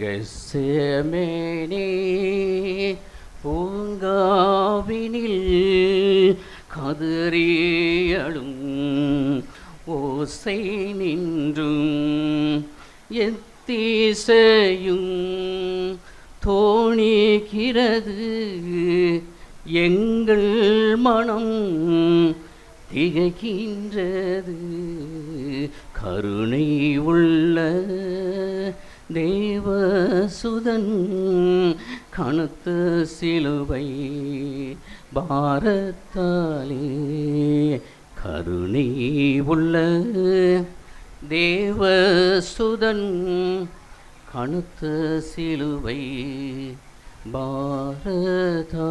Gethsemane பூங்காவினில் கதறியழும் ஓசை நின்றும் எத்திசையும் தோணிக்கிறது எங்கள் மனம் திகைக்கின்றது. கருணை உள்ள தேவசுதன் கனத்த சிலுவை பாரத்தாலே, கருணை உள்ள தேவசுதன் கனத்த சிலுவை பாரத்தாலே.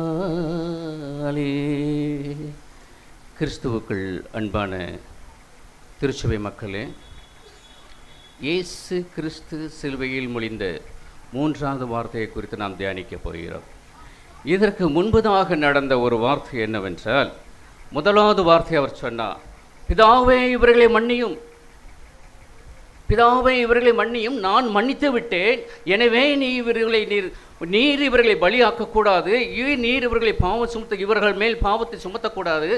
கிறிஸ்துவுக்குள் அன்பான திருச்சபை மக்களே, இயேசு கிறிஸ்து சிலுவையில் மொழிந்த மூன்றாவது வார்த்தையை குறித்து நாம் தியானிக்கப் போகிறோம். இதற்கு முன்பதாக நடந்த ஒரு வார்த்தை என்னவென்றால், முதலாவது வார்த்தை அவர் சொன்னார், பிதாவே இவர்களை மன்னியும், பிதாவே இவர்களை மன்னியும், நான் மன்னித்து விட்டேன். எனவே நீர் இவர்களை பலியாக்கக்கூடாது, நீர் இவர்களை இவர்கள் மேல் பாவத்தை சுமத்தக்கூடாது,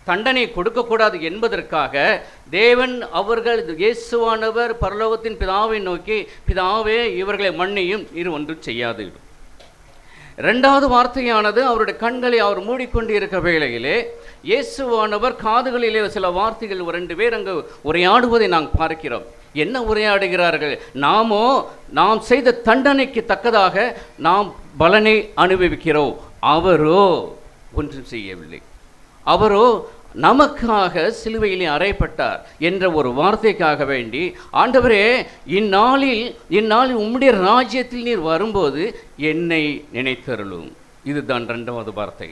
தண்டனை கொடுக்கக்கூடாது என்பதற்காக தேவன் அவர்கள் இயேசுவானவர் பரலோகத்தின் பிதாவை நோக்கி, பிதாவே இவர்களை மன்னியும், நீர் ஒன்றும் செய்யாது. இரண்டாவது வார்த்தையானது அவருடைய கண்களை அவர் மூடிக்கொண்டு இருக்க வேளையிலே இயேசுவானவர் காதுகளிலே சில வார்த்தைகள் 2 பேர் அங்கு உரையாடுவதை நாம் பார்க்கிறோம். என்ன உரையாடுகிறார்கள்? நாம் செய்த தண்டனைக்கு தக்கதாக நாம் பலனை அனுபவிக்கிறோம், அவரோ ஒன்றும் செய்யவில்லை, அவரோ நமக்காக சிலுவையிலே அறையப்பட்டார் என்ற ஒரு வார்த்தைக்காக வேண்டி, ஆண்டவரே இந்நாளில் உம்முடைய ராஜ்யத்தில் நீர் வரும்போது என்னை நினைத்தருளும். இதுதான் 2வது வார்த்தை.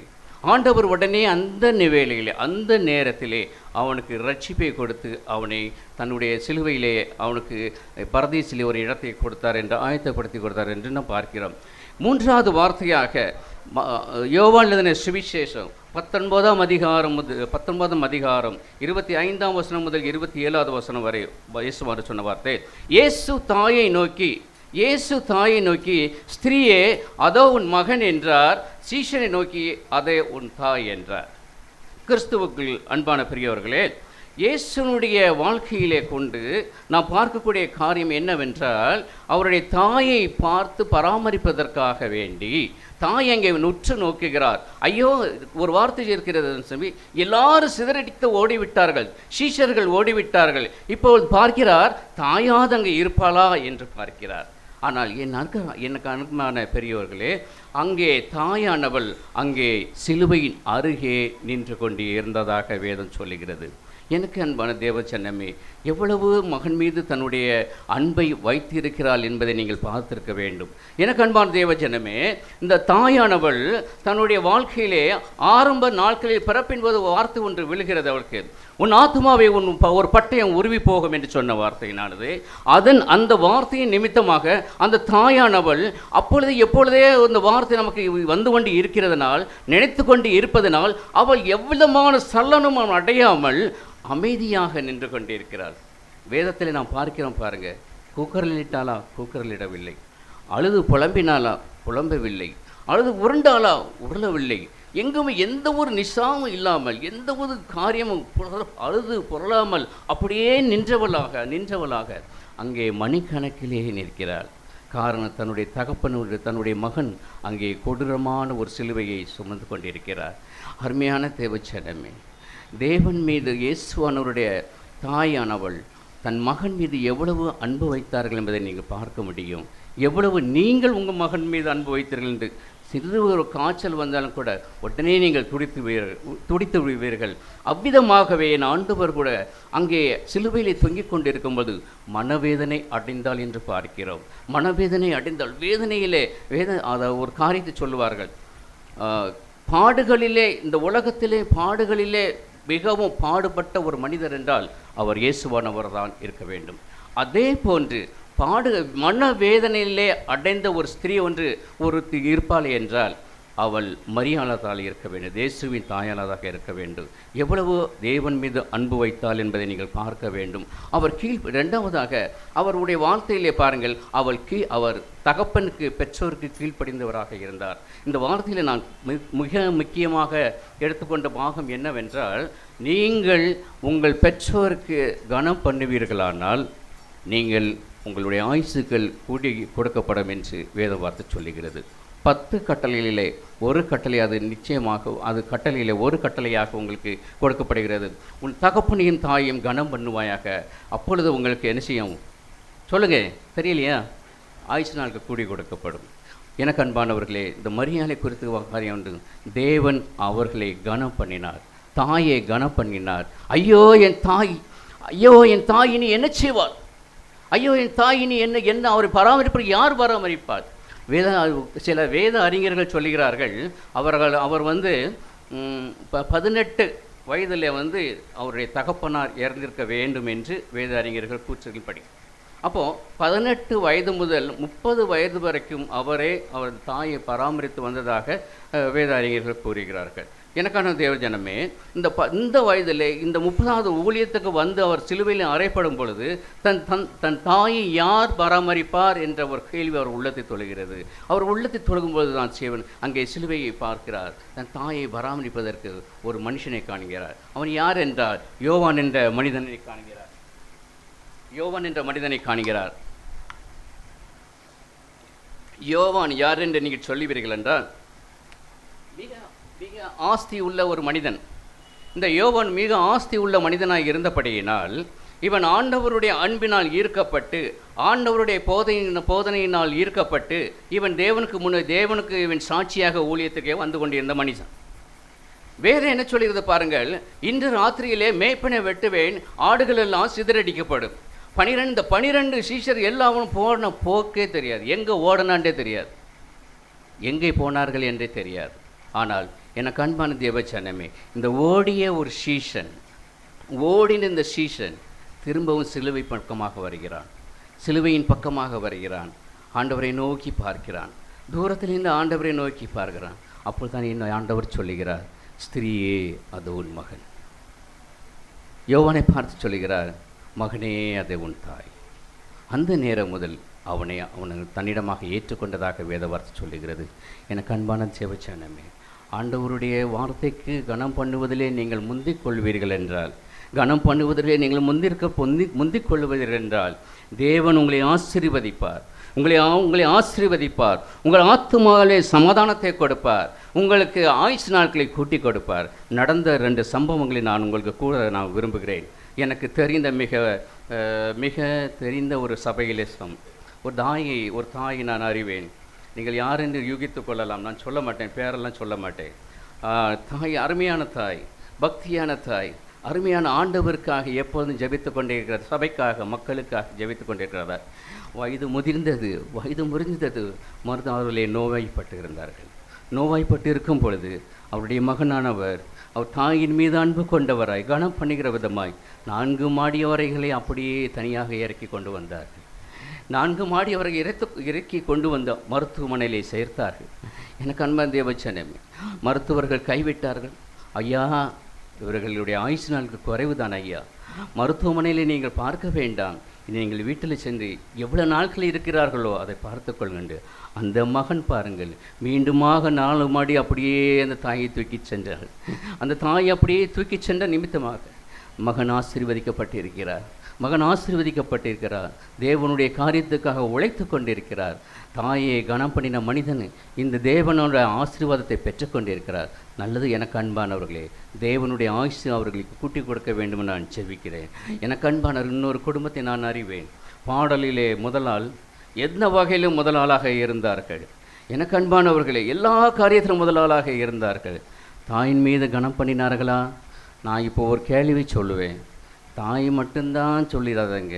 ஆண்டவர் உடனே அந்த வேளையிலே அந்த நேரத்திலே அவனுக்கு ரட்சிப்பை கொடுத்து அவனை தன்னுடைய சிலுவையிலே அவனுக்கு பரதீசிலே ஒரு இடத்தை கொடுத்தார் என்று ஆயத்தப்படுத்தி கொடுத்தார் என்று நாம் பார்க்கிறோம். 3வது வார்த்தையாக யோவான் எழுதின சுவிசேஷம் 19ஆம் அதிகாரம் 25ஆம் வசனம் முதல் 27வது வசனம் வரை இயேசுவார் சொன்ன வார்த்தை, இயேசு தாயை நோக்கி ஸ்திரீயே அதோ உன் மகன் என்றார், சீஷனை நோக்கி அதே உன் தாய் என்றார். கிறிஸ்துவுக்குள் அன்பான பெரியவர்களே, இயேசுனுடைய வாழ்க்கையிலே கொண்டு நாம் பார்க்கக்கூடிய காரியம் என்னவென்றால், அவருடைய தாயை பார்த்து பராமரிப்பதற்காக வேண்டி தாய் அங்கே உற்று நோக்குகிறார். ஐயோ, ஒரு வார்த்தை இருக்கிறது சொல்லி எல்லாரும் சிதறடித்து ஓடிவிட்டார்கள், சீஷர்கள் ஓடிவிட்டார்கள், இப்போது பார்க்கிறார் தாயாவது அங்கே இருப்பாளா என்று பார்க்கிறார். ஆனால் எனக்கு அனுமான பெரியவர்களே, அங்கே தாயானவள் அங்கே சிலுவையின் அருகே நின்று கொண்டு இருந்ததாக வேதம் சொல்லுகிறது. எனக்கு அன்பான தேவச்சன்னமே, எவ்வளவு மகன் மீது தன்னுடைய அன்பை வைத்திருக்கிறாள் என்பதை நீங்கள் பார்த்திருக்க வேண்டும். எனக்கு அன்பான தேவஜனமே, இந்த தாயானவள் தன்னுடைய வாழ்க்கையிலே ஆரம்ப நாட்களில் பிறப்பின் போது வார்த்தை ஒன்று விழுகிறது அவளுக்கு, உன் ஆத்மாவை ஒரு பட்டயம் உருவி போகும் என்று சொன்ன வார்த்தையினானது, அந்த வார்த்தையின் நிமித்தமாக அந்த தாயானவள் எப்பொழுதே அந்த வார்த்தை நமக்கு வந்து கொண்டு இருக்கிறதுனால், நினைத்து கொண்டு இருப்பதனால் அவள் எவ்விதமான சலனமும் அடையாமல் அமைதியாக நின்று கொண்டிருக்கிறாள். வேதத்தில் நாம் பார்க்கிறோம் பாருங்க, கூக்கரலிட்டாளா? கூக்கரலிடவில்லை. அழுது புலம்பினாளா? புலம்பவில்லை. அழுது உருண்டாளா? உருளவில்லை. எங்குமே எந்த ஒரு நிசாமும் இல்லாமல், எந்த ஒரு காரியமும் அழுது புரளாமல் அப்படியே நின்றவளாக அங்கே மணிக்கணக்கிலே நிற்கிறாள். காரணம், தன்னுடைய மகன் அங்கே கொடூரமான ஒரு சிலுவையை சுமந்து கொண்டிருக்கிறார். அருமையான தேவச்சனமே, தேவன் மீது இயேசுவானவருடைய தாயானவள் தன் மகன் மீது எவ்வளவு அன்பு வைத்தார்கள் என்பதை நீங்கள் பார்க்க முடியும். எவ்வளவு நீங்கள் உங்கள் மகன் மீது அன்பு வைத்தீர்கள் என்று சிறிது ஒரு காய்ச்சல் வந்தாலும் கூட உடனே நீங்கள் துடித்து விடுவீர்கள். அவ்விதமாகவே என் ஆண்டவர் கூட அங்கே சிலுவையிலே தொங்கிக் கொண்டிருக்கும்போது மனவேதனை அடைந்தாள் என்று பார்க்கிறோம். மனவேதனை அடைந்தால் வேதனையிலே அதை ஒரு காரியத்தை சொல்லுவார்கள், பாடுகளிலே, இந்த உலகத்திலே பாடுகளிலே மிகவும் பாடுபட்ட ஒரு மனிதர் என்றால் அவர் இயேசுவானவர் தான் இருக்க வேண்டும். அதே போன்று மனவேதனையிலே அடைந்த ஒரு ஸ்திரீ ஒருத்தி இருப்பாள் என்றால் அவள் மரியாளாதால் இருக்க வேண்டும், இயேசுவின் தாயானதாக இருக்க வேண்டும். எவ்வளவு தேவன் மீது அன்பு வைத்தாள் என்பதை நீங்கள் பார்க்க வேண்டும். அவர் இரண்டாவதாக அவருடைய வார்த்தையிலே பாருங்கள், அவர் தகப்பனுக்கு பெற்றோருக்கு கீழ்ப்படிந்தவராக இருந்தார். இந்த வார்த்தையில் நான் மிக முக்கியமாக எடுத்துக்கொண்ட பாகம் என்னவென்றால், நீங்கள் உங்கள் பெற்றோருக்கு கனம் பண்ணுவீர்களானால் நீங்கள் உங்களுடைய ஆயுசுகள் கூடி கொடுக்கப்படும் என்று வேத வார்த்தை சொல்லுகிறது. 10 கட்டளைகளிலே ஒரு கட்டளை, அது நிச்சயமாக அது கட்டளையிலே ஒரு கட்டளையாக உங்களுக்கு கொடுக்கப்படுகிறது. உன் தகப்பனையும் தாயையும் கனம் பண்ணுவாயாக, அப்பொழுது உங்களுக்கு என்ன செய்யும் சொல்லுங்க, தெரியலையா? ஆயுசு நாளுக்கு கூடி கொடுக்கப்படும். எனக்கு அன்பானவர்களே, இந்த மரியாதை குறித்து காரியம் உண்டு. தேவன் அவர்களை கனம் பண்ணினார், தாயை கனம் பண்ணினார். ஐயோ என் தாய் இனி என்ன செய்வார்? ஐயோ என் தாய் இனி என்ன அவரை பராமரிப்பது யார் பராமரிப்பார்? சில வேத அறிஞர்கள் சொல்லுகிறார்கள், அவர் 18 வயதில் அவருடைய தகப்பனார் இறந்திருக்க வேண்டும் என்று வேத அறிஞர்கள் கூற்றுகள் படி. அப்போது 18 வயது முதல் 30 வயது வரைக்கும் அவர் தாயை பராமரித்து வந்ததாக வேத அறிஞர்கள் கூறுகிறார்கள். எனக்கான தேவஜனமே, இந்த வயதிலே இந்த 30வது ஊழியத்துக்கு அவர் சிலுவையில் அறையப்படும் பொழுது தன் தாயை யார் பராமரிப்பார் என்ற ஒரு கேள்வி அவர் உள்ளத்தை தொழுகிறது. அவர் உள்ளத்தை தொழுகும் பொழுது தான் சேவன் அங்கே சிலுவையை பார்க்கிறார். தன் தாயை பராமரிப்பதற்கு ஒரு மனுஷனை காண்கிறார். அவன் யார் என்றால் யோவான் என்ற மனிதனை காண்கிறார். யோவான் யார் என்று நீங்கள் சொல்லுவீர்கள் என்றால், மிக ஆஸ்தி உள்ள ஒரு மனிதன். இந்த யோவான் மிக ஆஸ்தி உள்ள மனிதனாக இருந்தபடியினால் இவன் ஆண்டவருடைய அன்பினால் ஈர்க்கப்பட்டு, ஆண்டவருடைய போதனையினால் ஈர்க்கப்பட்டு, இவன் தேவனுக்கு இவன் சாட்சியாக ஊழியத்துக்கே வந்து கொண்டிருந்த மனிதன். வேறு என்ன சொல்கிறது பாருங்கள், இன்று ராத்திரியிலே மேய்ப்பனை வெட்டுவேன், ஆடுகள் எல்லாம் சிதறடிக்கப்படும். 12 சீஷர் எல்லாரும் போன போக்கே தெரியாது, எங்கே ஓடனாண்டே தெரியாது, எங்கே போனார்கள் என்றே தெரியாது. ஆனால் எனக்கு அன்பான தேவச்சனமே, இந்த ஓடின இந்த சீஷன் திரும்பவும் சிலுவையின் பக்கமாக வருகிறான். ஆண்டவரை நோக்கி பார்க்கிறான், தூரத்திலிருந்து ஆண்டவரை நோக்கி பார்க்கிறான். அப்போது தான் இன்னும் ஆண்டவர் சொல்லுகிறார், ஸ்திரீயே அது உன் மகன். யோவானை பார்த்து சொல்லுகிறார், மகனே அது உன் தாய். அந்த நேரம் முதல் அவனை தன்னிடமாக ஏற்றுக்கொண்டதாக வேத வார்த்தை சொல்லுகிறது. எனக்கு அன்பான தேவச்சனமே, ஆண்டவருடைய வார்த்தைக்கு கனம் பண்ணுவதிலே நீங்கள் முந்திக் கொள்வீர்கள் என்றால், கனம் பண்ணுவதிலே நீங்கள் முந்திக் கொள்வீர்கள் என்றால், தேவன் உங்களை ஆசீர்வதிப்பார், உங்கள் ஆத்துமாவிலே சமாதானத்தை கொடுப்பார், உங்களுக்கு ஆயுசு நாட்களை கூட்டி கொடுப்பார். நடந்த 2 சம்பவங்களை நான் உங்களுக்கு கூட விரும்புகிறேன். எனக்கு தெரிந்த மிக தெரிந்த ஒரு சபையிலே ஒரு தாயை நான் அறிவேன். நீங்கள் யார் என்று யூகித்து கொள்ளலாம், நான் சொல்ல மாட்டேன், பேரெல்லாம் சொல்ல மாட்டேன். தாய் அருமையான தாய், பக்தியான தாய், அருமையான ஆண்டவருக்காக எப்போதும் ஜெபித்து கொண்டே இருக்கிறார், சபைக்காக மக்களுக்காக ஜெபித்து கொண்டிருக்கிறார். வயது முறிந்தது மருத்துவர்களே நோய்வாய்ப்பட்டு இருக்கும் பொழுது அவருடைய மகனானவர் அவர் தாயின் மீது அன்பு கொண்டவராய் கனம் பண்ணுகிற விதமாய் 4 மாடி வரைகளை அப்படியே தனியாக இறக்கி கொண்டு வந்தார்கள். 4 மாடி அவர்கள் இறக்கி கொண்டு வந்த மருத்துவமனையிலே சேர்த்தார்கள். எனக்கு அன்பான தேவச்சனமே, மருத்துவர்கள் கைவிட்டார்கள். ஐயா, இவர்களுடைய ஆயுசு நாளுக்கு குறைவுதான் ஐயா, மருத்துவமனையிலே நீங்கள் பார்க்க வேண்டாம், நீங்கள் வீட்டில் சென்று எவ்வளவு நாட்கள் இருக்கிறார்களோ அதை பார்த்து கொள்ளுங்கள். அந்த மகன் பாருங்கள், மீண்டுமாக 4 மாடி அப்படியே அந்த தாயை தூக்கி சென்றார்கள். அந்த தாயை அப்படியே தூக்கி சென்ற நிமித்தமாக மகன் ஆசீர்வதிக்கப்பட்டிருக்கிறார். தேவனுடைய காரியத்துக்காக உழைத்து கொண்டிருக்கிறார். தாயை கனம் பண்ணின மனிதன் இந்த தேவனோட ஆசீர்வாதத்தை பெற்றுக்கொண்டிருக்கிறார். நல்லது. எனக்கு அன்பானவர்களே, தேவனுடைய ஆயுசு அவர்களுக்கு கூட்டி கொடுக்க வேண்டும் என்று நான் செபிக்கிறேன். எனக்கு அன்பான இன்னொரு குடும்பத்தை நான் அறிவேன். பாடலிலே முதலால் எந்த வகையிலும் முதலாளாக இருந்தார்கள். எனக்கு அன்பானவர்களே, எல்லா காரியத்திலும் முதலாளாக இருந்தார்கள். தாயின் மீது கனம் பண்ணினார்களா? நான் இப்போ ஒரு கேள்வி சொல்லுவேன். தாய் மட்டும்தான் சொல்லிடாதங்க,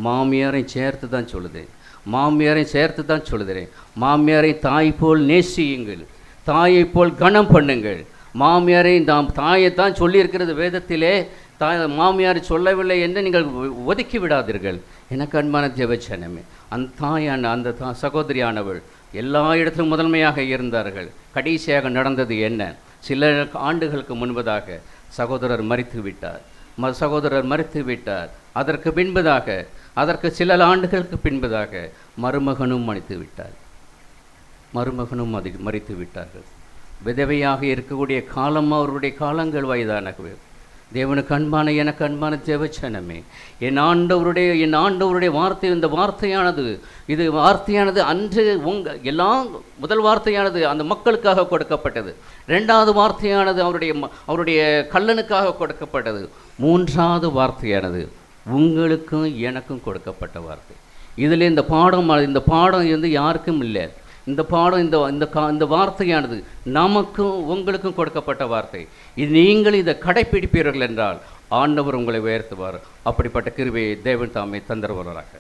மாமியாரையும் சேர்த்து தான் சொல்லுகிறேன். மாமியாரை தாய் போல் நேசியுங்கள், தாயை போல் கனம் பண்ணுங்கள். மாமியாரை தாயைத்தான் சொல்லியிருக்கிறது வேதத்திலே. மாமியார் சொல்லவில்லை என்று நீங்கள் ஒதுக்கி விடாதீர்கள். எனக்கு அன்பான தேவச்சனமே, அந்த தாயான அந்த சகோதரியானவள் எல்லா இடத்திலும் முதன்மையாக இருந்தார்கள். கடைசியாக நடந்தது என்ன? சில ஆண்டுகளுக்கு முன்பதாக சகோதரர் மரித்து விட்டார். சகோதரர் மரித்து விட்டார். அதற்கு பின்பதாக, அதற்கு சில ஆண்டுகளுக்கு பின்பதாக மருமகனும் மரித்து விட்டார். மருமகனும் மரித்து விட்டார்கள். விதவையாக இருக்கக்கூடிய காலம் அவருடைய காலங்கள் வயதானவே. தேவனுக்கு அன்பான, எனக்கு அன்பான தேவச்சனமே, என் ஆண்டவருடைய வார்த்தை, இந்த வார்த்தையானது, இது வார்த்தையானது அன்று எல்லாம் முதல் வார்த்தையானது அந்த மக்களுக்காக கொடுக்கப்பட்டது. இரண்டாவது வார்த்தையானது அவருடைய கள்ளனுக்காக கொடுக்கப்பட்டது. மூன்றாவது வார்த்தையானது உங்களுக்கும் எனக்கும் கொடுக்கப்பட்ட வார்த்தை. இதில் இந்த பாடம் வந்து யாருக்கும் இல்லை. இந்த பாடம், இந்த வார்த்தையானது நமக்கும் உங்களுக்கும் கொடுக்கப்பட்ட வார்த்தை. இது நீங்கள் இதை கடைப்பிடிப்பீர்கள் என்றால் ஆண்டவர் உங்களை உயர்த்துவார். அப்படிப்பட்ட கிருபையை தேவன் தாமே தந்தருவாராக.